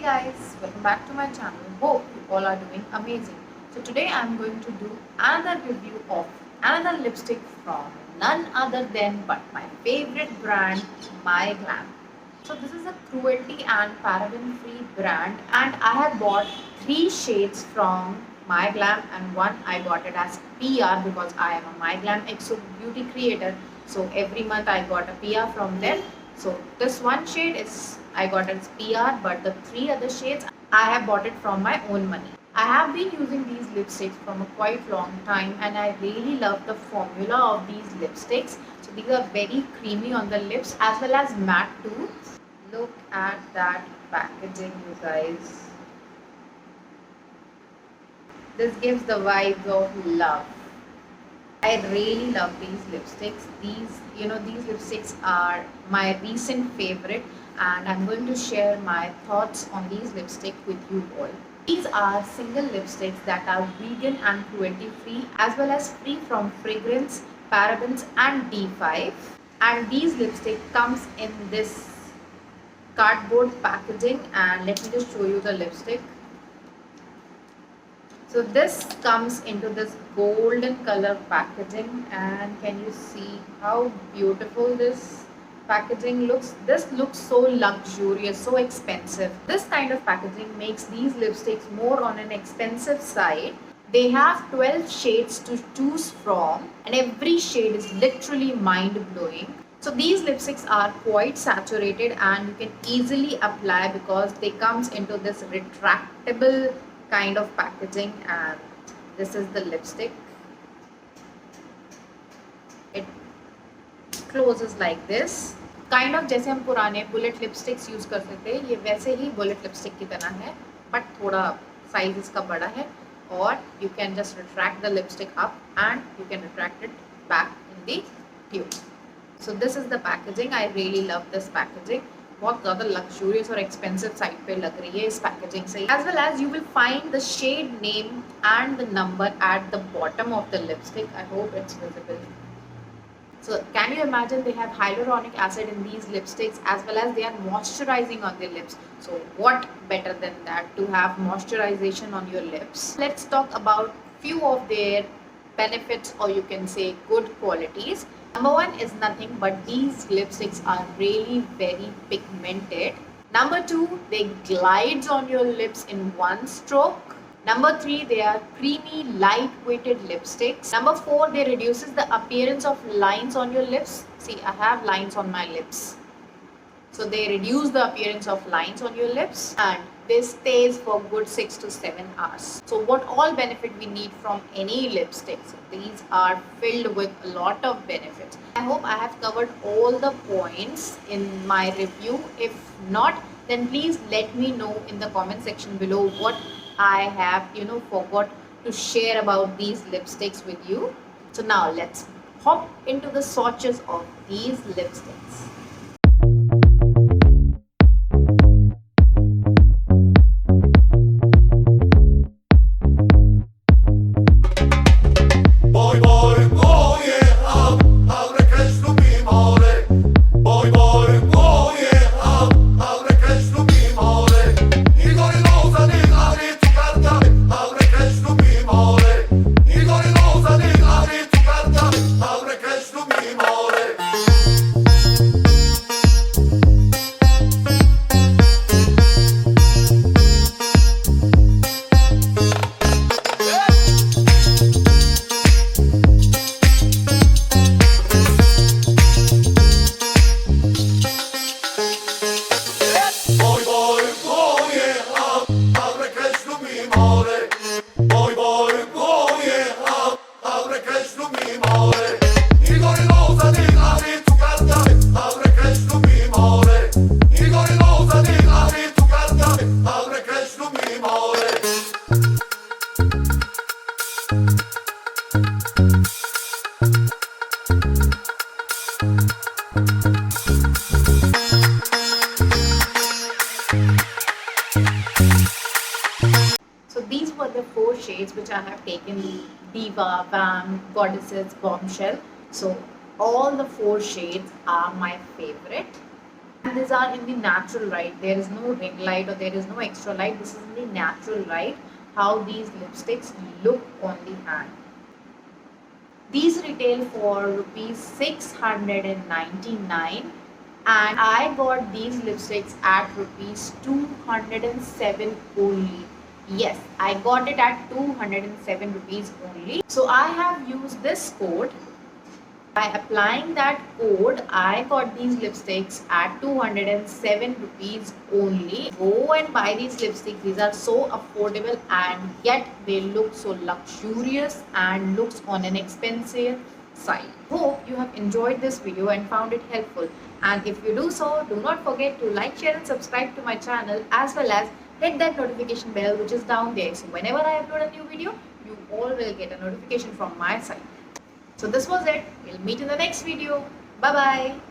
Guys, welcome back to my channel. Hope you all are doing amazing. So today I'm going to do another review of another lipstick from none other than but my favorite brand, My Glam. So this is a cruelty and paraben free brand, and I have bought 3 shades from My Glam, and one I got it as PR because I am a My Glam EXO beauty creator. So every month I got a PR from them. So this one shade is I got as PR, but the 3 other shades I have bought it from my own money. I have been using these lipsticks from a quite long time, and I really love the formula of these lipsticks. So these are very creamy on the lips as well as matte too. Look at that packaging, you guys. This gives the vibes of love. I really love these lipsticks. These lipsticks are my recent favorite, and I'm going to share my thoughts on these lipsticks with you all. These are single lipsticks that are vegan and cruelty free as well as free from fragrance, parabens and D5. And these lipstick comes in this cardboard packaging, and let me just show you the lipstick. So this comes into this golden color packaging, and can you see how beautiful this packaging looks? This looks so luxurious, so expensive. This kind of packaging makes these lipsticks more on an expensive side. They have 12 shades to choose from, and every shade is literally mind-blowing. So these lipsticks are quite saturated and you can easily apply because they comes into this retractable kind of packaging, and this is the lipstick. It closes like this. Kind of जैसे हम पुराने bullet lipsticks use करते थे, ये वैसे ही bullet lipstick की तरह है, बट थोड़ा साइज इसका बड़ा है. और you can just retract the lipstick up and you can retract it back in the tube. So this is the packaging. I really love this packaging. बहुत ज़्यादा luxurious और expensive साइड पे लग रही है इस पैकेजिंग से. As well as you will find the shade name and the number at the bottom of the lipstick. I hope it's visible. So can you imagine, they have hyaluronic acid in these lipsticks as well as they are moisturizing on their lips. So what better than that to have moisturization on your lips. Let's talk about few of their benefits, or you can say good qualities. Number one is nothing but these lipsticks are really very pigmented. Number two, they glides on your lips in one stroke. Number three, they are creamy, light-weighted lipsticks. Number four, they reduces the appearance of lines on your lips. See, I have lines on my lips. So they reduce the appearance of lines on your lips, and this stays for good 6 to 7 hours. So what all benefit we need from any lipsticks? These are filled with a lot of benefits. I hope I have covered all the points in my review. If not, then please let me know in the comment section below what I have forgot to share about these lipsticks with you. So now let's hop into the swatches of these lipsticks. So these were the 4 shades which I have taken: Diva, Bam, Goddesses, Bombshell. So all the 4 shades are my favorite. These are in the natural light. There is no ring light or there is no extra light. This is in the natural light how these lipsticks look on the hand. These retail for rupees 699 and I got these lipsticks at rupees 207 only. Yes, I got it at 207 rupees only. So I have used this code. By applying that code, I got these lipsticks at 207 rupees only. Go and buy these lipsticks. These are so affordable and yet they look so luxurious and looks on an expensive side. Hope you have enjoyed this video and found it helpful. And if you do so, do not forget to like, share and subscribe to my channel as well as hit that notification bell which is down there. So whenever I upload a new video, you all will get a notification from my side. So this was it. We'll meet in the next video. Bye bye.